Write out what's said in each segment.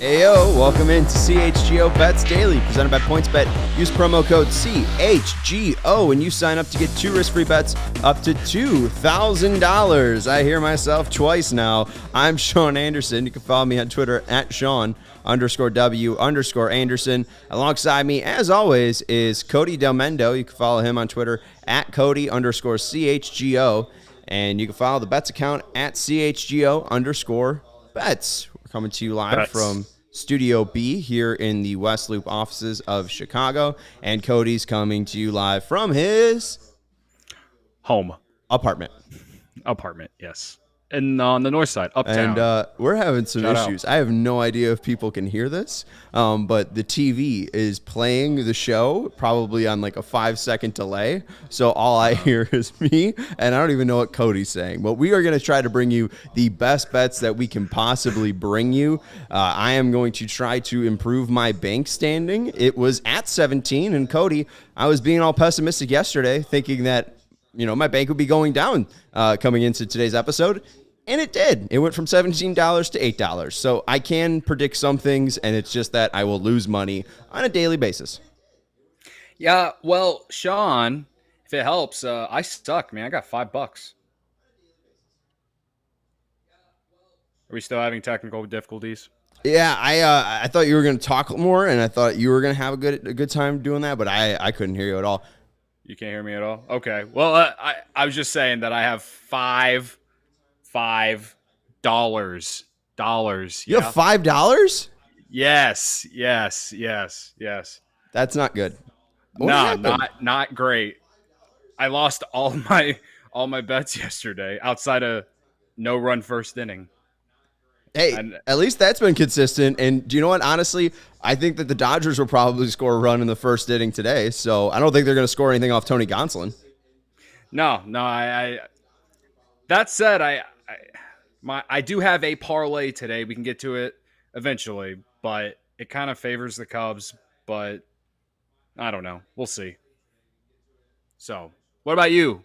Ayo, welcome into CHGO Bets Daily, presented by PointsBet. Use promo code CHGO when you sign up to get 2 risk-free bets up to $2,000. I hear myself twice now. I'm Sean Anderson. You can follow me on Twitter at Sean_W_Anderson. Alongside me, as always, is Cody Del Mendo. You can follow him on Twitter at Cody_CHGO. And you can follow the Bets account at CHGO_Bets. We're coming to you live from Studio B here in the West Loop offices of Chicago, and Cody's coming to you live from his home apartment, yes, and on the north side, uptown. And we're having some issues. I have no idea if people can hear this, but the TV is playing the show probably on like a 5-second delay, so all I hear is me, and I don't even know what Cody's saying. But we are going to try to bring you the best bets that we can possibly bring you. I am going to try to improve my bank standing. It was at 17, and Cody, I was being all pessimistic yesterday, thinking that my bank would be going down coming into today's episode. And it did. It went from $17 to $8. So I can predict some things, and it's just that I will lose money on a daily basis. Yeah, well, Sean, if it helps, I stuck, man. I got $5. Are we still having technical difficulties? Yeah, I thought you were going to talk more, and I thought you were going to have a good time doing that, but I couldn't hear you at all. You can't hear me at all? Okay. Well, I was just saying that I have $5. You have $5? Yes. That's not good. Not great. I lost all my bets yesterday outside of no run first inning. Hey, at least that's been consistent. And do you know what? Honestly, I think that the Dodgers will probably score a run in the first inning today. So I don't think they're going to score anything off Tony Gonsolin. No. That said, I do have a parlay today. We can get to it eventually, but it kind of favors the Cubs. But I don't know. We'll see. So, what about you?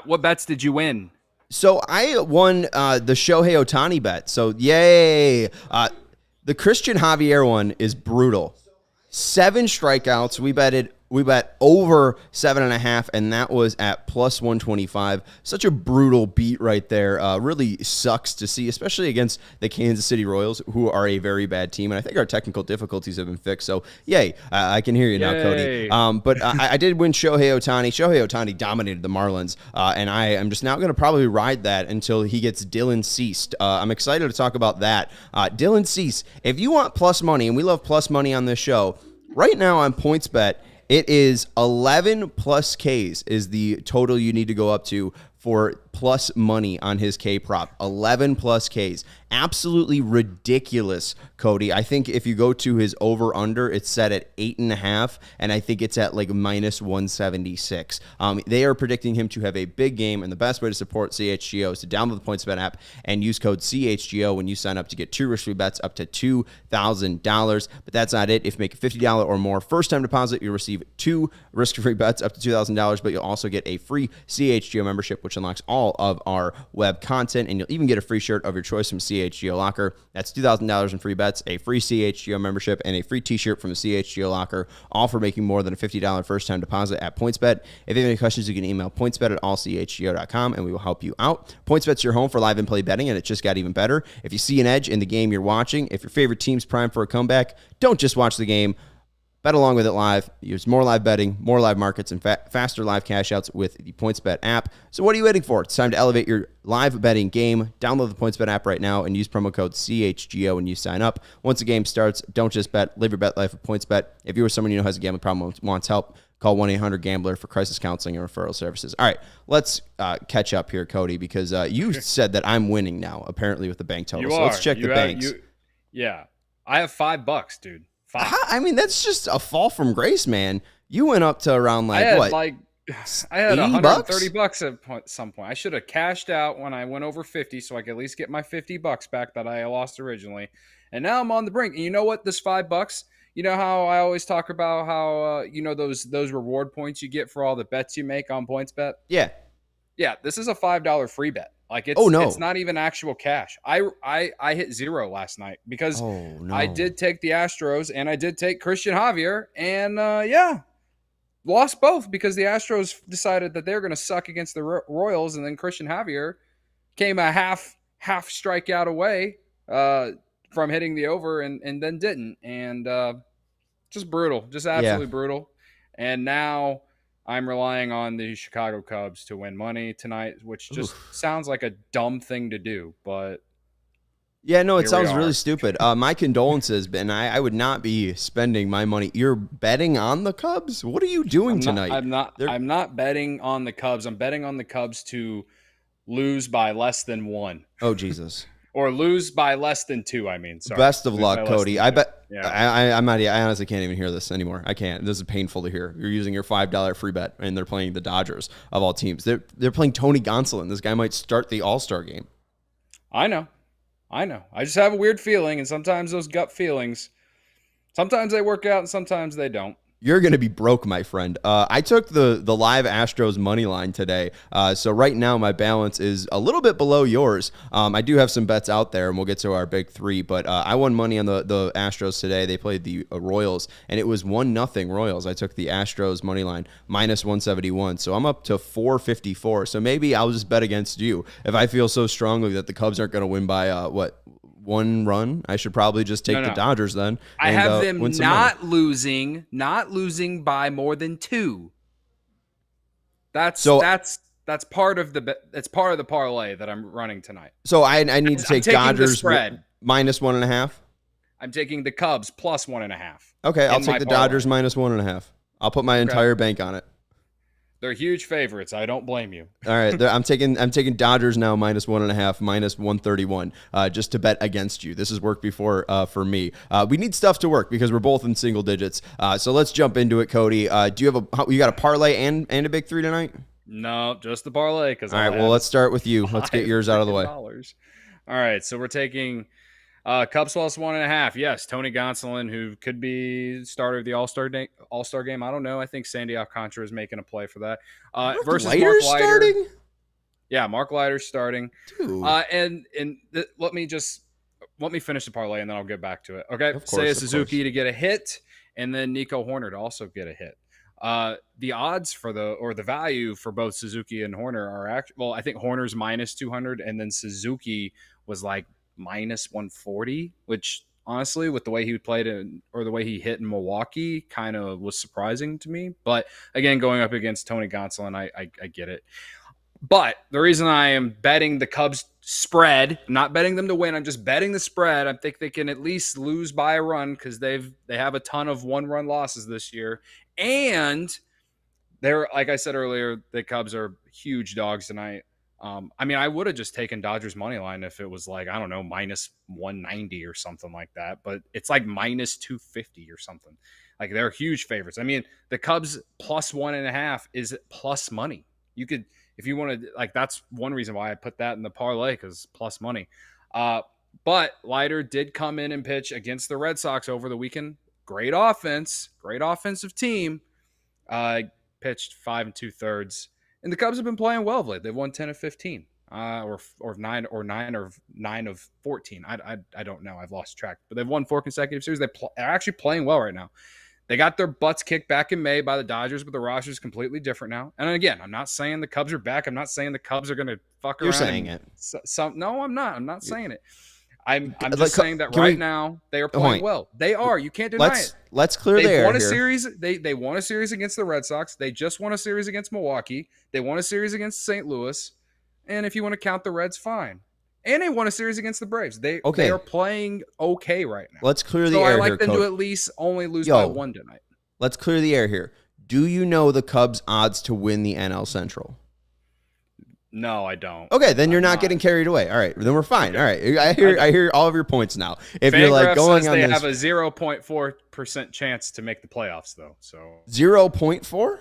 What bets did you win? So I won the Shohei Ohtani bet. So yay! The Christian Javier one is brutal. 7 strikeouts. We bet over 7.5, and that was at plus 125. Such a brutal beat right there. Really sucks to see, especially against the Kansas City Royals, who are a very bad team. And I think our technical difficulties have been fixed. So yay! I can hear you now, Cody. But I did win Shohei Ohtani. Shohei Ohtani dominated the Marlins, and I am just now going to probably ride that until he gets Dylan Ceased. I'm excited to talk about that. Dylan Cease, if you want plus money, and we love plus money on this show, right now on PointsBet, it is 11 plus Ks is the total you need to go up to for plus money on his K prop. 11 plus Ks. Absolutely ridiculous, Cody. I think if you go to his over under, it's set at 8.5, and I think it's at like minus 176. They are predicting him to have a big game, and the best way to support CHGO is to download the PointsBet app and use code CHGO when you sign up to get 2 risk-free bets up to $2,000. But that's not it. If you make a $50 or more first-time deposit, you'll receive 2 risk-free bets up to $2,000, but you'll also get a free CHGO membership, which unlocks all of our web content, and you'll even get a free shirt of your choice from CHGO Locker. That's $2,000 in free bets, a free CHGO membership, and a free t-shirt from the CHGO Locker, all for making more than a $50 first-time deposit at PointsBet. If you have any questions, you can email pointsbet@allchgo.com, and we will help you out. PointsBet's your home for live and play betting, and it just got even better. If you see an edge in the game you're watching, if your favorite team's primed for a comeback, don't just watch the game. Bet along with it live. Use more live betting, more live markets, and faster live cash outs with the PointsBet app. So what are you waiting for? It's time to elevate your live betting game. Download the PointsBet app right now and use promo code CHGO when you sign up. Once the game starts, don't just bet. Live your bet life with PointsBet. If you or someone you know has a gambling problem and wants help, call 1-800-GAMBLER for crisis counseling and referral services. All right, let's catch up here, Cody, because you said that I'm winning now, apparently, with the bank total. So let's check the banks. Yeah. I have $5, dude. I mean, that's just a fall from grace, man. You went up to around I had $130 at some point. I should have cashed out when I went over 50 so I could at least get my $50 back that I lost originally. And now I'm on the brink. And you know what? This $5, you know how I always talk about how, those reward points you get for all the bets you make on PointsBet? Yeah. Yeah, this is a $5 free bet. Like Oh, no. it's not even actual cash. I hit 0 last night because Oh, no. I did take the Astros and I did take Christian Javier, and yeah, lost both because the Astros decided that they're going to suck against the Royals, and then Christian Javier came a half strikeout away from hitting the over, and then didn't, and just brutal, just absolutely brutal. And now I'm relying on the Chicago Cubs to win money tonight, which just sounds like a dumb thing to do, but yeah, no, it sounds really stupid. My condolences, and I would not be spending my money. You're betting on the Cubs? What are you doing tonight? I'm not betting on the Cubs. I'm betting on the Cubs to lose by less than 1. Oh, Jesus. Or lose by less than 2, I mean. Sorry. Best of luck, Cody. I bet. Yeah. I honestly can't even hear this anymore. I can't. This is painful to hear. You're using your $5 free bet, and they're playing the Dodgers of all teams. They're playing Tony Gonsolin. This guy might start the All-Star game. I know. I just have a weird feeling, and sometimes those gut feelings, sometimes they work out and sometimes they don't. You're going to be broke, my friend. I took the live Astros money line today. So right now my balance is a little bit below yours. I do have some bets out there, and we'll get to our big 3. But I won money on the Astros today. They played the Royals, and it was 1-0 Royals. I took the Astros money line minus 171. So I'm up to 454. So maybe I'll just bet against you. If I feel so strongly that the Cubs aren't going to win by, 1 run, I should probably just take the Dodgers then. I have them not losing by more than 2. That's part of the parlay that I'm running tonight. So I need to take Dodgers spread minus 1.5. I'm taking the Cubs plus 1.5. Okay, I'll take the Dodgers minus 1.5. I'll put my entire bank on it. They're huge favorites. I don't blame you. All right, I'm taking Dodgers now minus 1.5, minus 131, just to bet against you. This has worked before for me. We need stuff to work because we're both in single digits. So let's jump into it, Cody. Do you got a parlay and a big 3 tonight? No, just the parlay. All right, well, let's start with you. Let's get yours out of the way. All right, so we're taking Cubs plus 1.5. Yes, Tony Gonsolin, who could be starter of the All-Star game. I don't know. I think Sandy Alcantara is making a play for that. Versus Mark Leiter. Starting? Yeah, Mark Leiter's starting. Dude. Let me finish the parlay, and then I'll get back to it. Okay, Seiya Suzuki to get a hit, and then Nico Horner to also get a hit. The odds for the value for both Suzuki and Horner are actually, well, I think Horner's minus 200, and then Suzuki was like minus 140, which honestly, with the way he played or the way he hit in Milwaukee, kind of was surprising to me. But again, going up against Tony Gonsolin, I get it. But the reason I am betting the Cubs spread, I'm not betting them to win, I'm just betting the spread. I think they can at least lose by a run because they have a ton of 1-run losses this year. And they're, like I said earlier, the Cubs are huge dogs tonight. I would have just taken Dodgers money line if it was like, I don't know, minus 190 or something like that, but it's like minus 250 or something. Like, they're huge favorites. I mean, the Cubs plus 1.5 is plus money. You could, if you want to, like, that's one reason why I put that in the parlay, because plus money. But Leiter did come in and pitch against the Red Sox over the weekend. Great offense, great offensive team. Pitched 5 2/3. And the Cubs have been playing well of late. They've won 10 of 15, or 9 of 14. I don't know. I've lost track. But they've won 4 consecutive series. They're actually playing well right now. They got their butts kicked back in May by the Dodgers, but the roster is completely different now. And again, I'm not saying the Cubs are back. I'm not saying the Cubs are going to fuck around. You're saying it. No, I'm not. I'm not saying it. I'm just saying that right now they are playing well. They are. You can't deny it. Let's clear the air. They won a series. They won a series against the Red Sox. They just won a series against Milwaukee. They won a series against St. Louis. And if you want to count the Reds, fine. And they won a series against the Braves. They are playing okay right now. Let's clear the air here, So I like them to at least only lose by 1 tonight. Let's clear the air here. Do you know the Cubs' odds to win the NL Central? No, I don't. Okay, then you're not getting carried away. All right, then we're fine. All right, I hear all of your points now. If you're like going on they this, have a 0.4% chance to make the playoffs, though. So 0.4.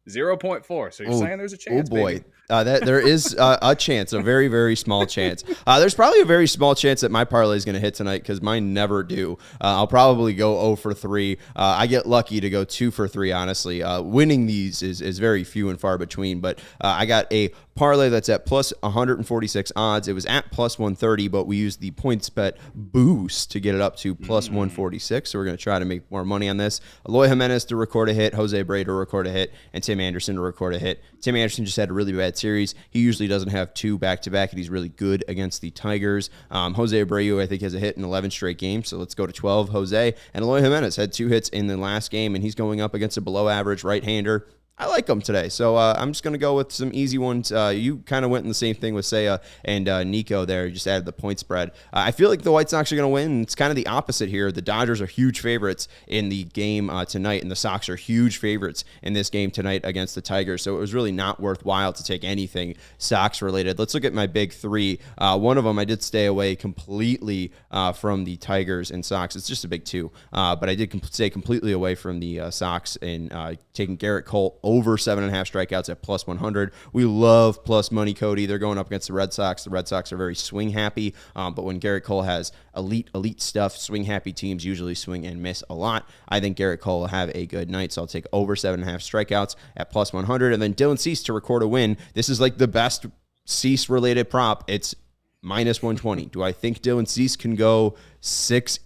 0.4. So you're Oh, saying there's a oh chance, boy. baby. That there is a chance, a very, very small chance. There's probably a very small chance that my parlay is going to hit tonight because mine never do. I'll probably go 0 for 3. I get lucky to go 2 for 3, honestly. Winning these is very few and far between, but I got a parlay that's at plus 146 odds. It was at plus 130, but we used the points bet boost to get it up to plus 146. So we're going to try to make more money on this. Eloy Jimenez to record a hit, Jose Abreu to record a hit, and Tim Anderson to record a hit. Tim Anderson just had a really bad series. He usually doesn't have 2 back-to-back, and he's really good against the Tigers. Jose Abreu, I think, has a hit in 11 straight games, so let's go to 12. Jose. And Eloy Jimenez had 2 hits in the last game, and he's going up against a below-average right-hander. I like them today, so I'm just going to go with some easy ones. You kind of went in the same thing with Seiya and Nico there. You just added the point spread. I feel like the White Sox are going to win. It's kind of the opposite here. The Dodgers are huge favorites in the game tonight, and the Sox are huge favorites in this game tonight against the Tigers, so it was really not worthwhile to take anything Sox-related. Let's look at my big 3. One of them, I did stay away completely from the Tigers and Sox. It's just a big 2, but I did stay completely away from the Sox and taking Garrett Cole over 7.5 strikeouts at plus 100. We love plus money, Cody. They're going up against the Red Sox. The Red Sox are very swing happy, but when Garrett Cole has elite stuff, swing happy teams usually swing and miss a lot. I think Garrett Cole will have a good night, so I'll take over 7.5 strikeouts at plus 100. And then Dylan Cease to record a win. This is like the best Cease related prop. It's minus 120. Do I think Dylan Cease can go 6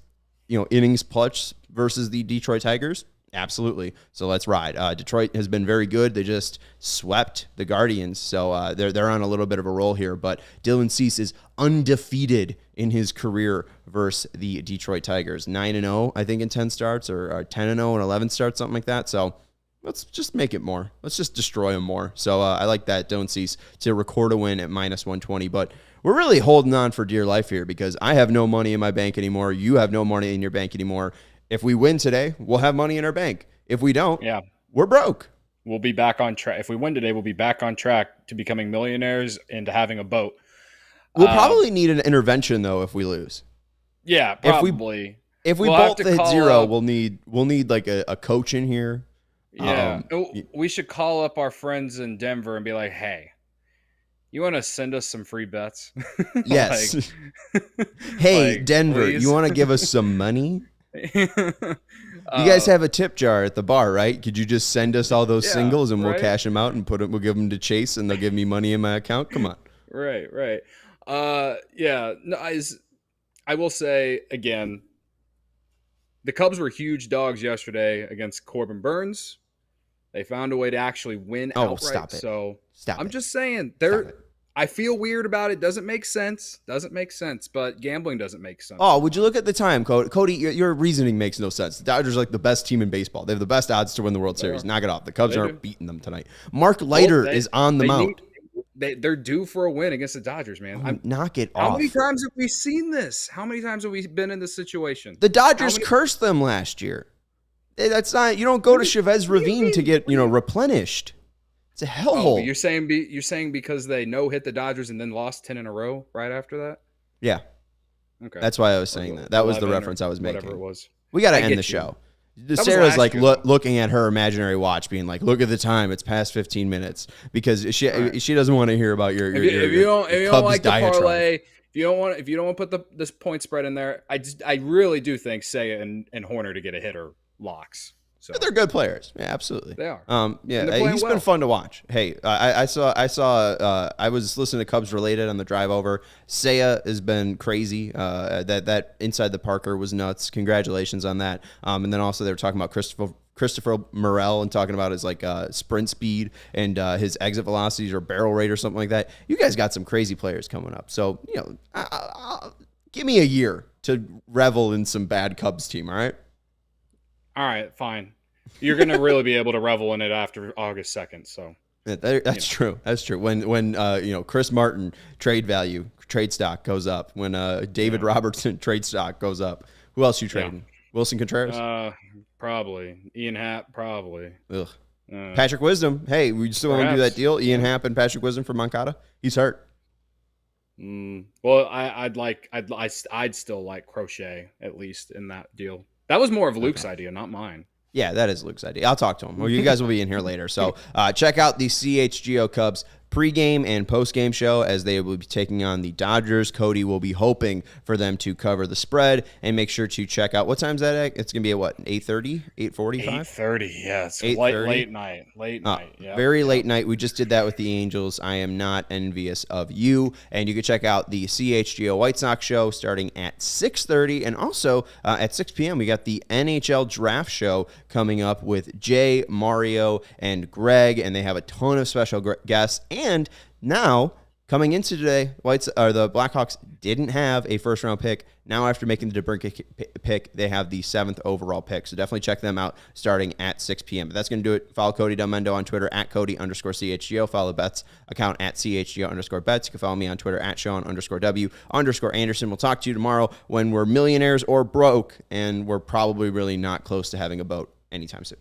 innings plus versus the Detroit Tigers? Absolutely. So let's ride. Detroit has been very good. They just swept the Guardians, so they're on a little bit of a roll here. But Dylan Cease is undefeated in his career versus the Detroit Tigers. 9-0, I think, in 10 starts, or 10-0 in 11 starts, something like that. So let's just make it more. Let's just destroy him more. So I like that. Dylan Cease to record a win at minus 120. But we're really holding on for dear life here because I have no money in my bank anymore. You have no money in your bank anymore. If we win today, we'll have money in our bank. If we don't, we're broke. We'll be back on track. If we win today, we'll be back on track to becoming millionaires and to having a boat. We'll probably need an intervention, though, if we lose. Yeah, probably. If we both hit 0, we'll need like a coach in here. Yeah. We should call up our friends in Denver and be like, hey, you want to send us some free bets? Yes. Hey, Denver, please? You want to give us some money? You guys have a tip jar at the bar, right? Could you just send us all those singles and we'll cash them out and we'll give them to Chase and they'll give me money in my account? Come on. Right. Yeah. No, I will say again, the Cubs were huge dogs yesterday against Corbin Burns. They found a way to actually win outright. Stop it. So stop I'm it. just saying I feel weird about it. Doesn't make sense, but gambling doesn't make sense. Oh, would you look at the time, Cody? Cody, your reasoning makes no sense. The Dodgers are like the best team in baseball. They have the best odds to win the World Series. Knock it off. The Cubs aren't beating them tonight. Mark Leiter is on the mound. They're due for a win against the Dodgers, man. Knock it off. How many times have we seen this? How many times have we been in this situation? The Dodgers cursed them last year. That's not. You don't go to Chavez Ravine to get replenished. It's a hellhole. You're saying because they hit the Dodgers and then lost 10 in a row right after that? Yeah. Okay. That's why I was saying that. That was the reference I was making. Whatever it was. We got to end the show. Sarah's like looking at her imaginary watch, being like, "Look at the time; it's past 15 minutes." Because she doesn't want to hear about your if you don't like the parlay, if you don't want to put this point spread in there, I really do think Seiya and Horner to get a hitter locks. So they're good players. Yeah, absolutely. They are. He's been fun to watch. Hey, I was listening to Cubs Related on the drive over. Seiya has been crazy. That inside the Parker was nuts. Congratulations on that. And then also they were talking about Christopher Morel and talking about his sprint speed and his exit velocities or barrel rate or something like that. You guys got some crazy players coming up. So give me a year to revel in some bad Cubs team. All right. All right, fine. You're going to really be able to revel in it after August 2nd. So yeah, that's true. That's true. When Chris Martin trade stock goes up, when David Robertson trade stock goes up, who else you trading? Yeah. Wilson Contreras? Probably. Ian Happ, probably. Ugh. Patrick Wisdom. Hey, we still want to do that deal? Ian Happ and Patrick Wisdom for Moncada? He's hurt. Well, I'd still like Crochet at least in that deal. That was more of Luke's idea, not mine. Yeah, that is Luke's idea. I'll talk to him. Well, you guys will be in here later. So check out the CHGO Cubs pregame and postgame show as they will be taking on the Dodgers. Cody will be hoping for them to cover the spread, and make sure to check out, what time's that at? It's going to be at what, 8:30, 8:45? 8:30, yeah. It's 8:30? late night. Late night, yeah. Very late night. We just did that with the Angels. I am not envious of you. And you can check out the CHGO White Sox show starting at 6:30. And also at 6 p.m., we got the NHL Draft show coming up with Jay, Mario, and Greg. And they have a ton of special guests. And now, coming into today, the Blackhawks didn't have a first-round pick. Now, after making the DeBrincat pick, they have the 7th overall pick. So definitely check them out starting at 6 p.m. But that's going to do it. Follow Cody Delmendo on Twitter at Cody_CHGO. Follow Bet's account at CHGO_Bets. You can follow me on Twitter at Sean_W_Anderson. We'll talk to you tomorrow when we're millionaires or broke, and we're probably really not close to having a boat anytime soon.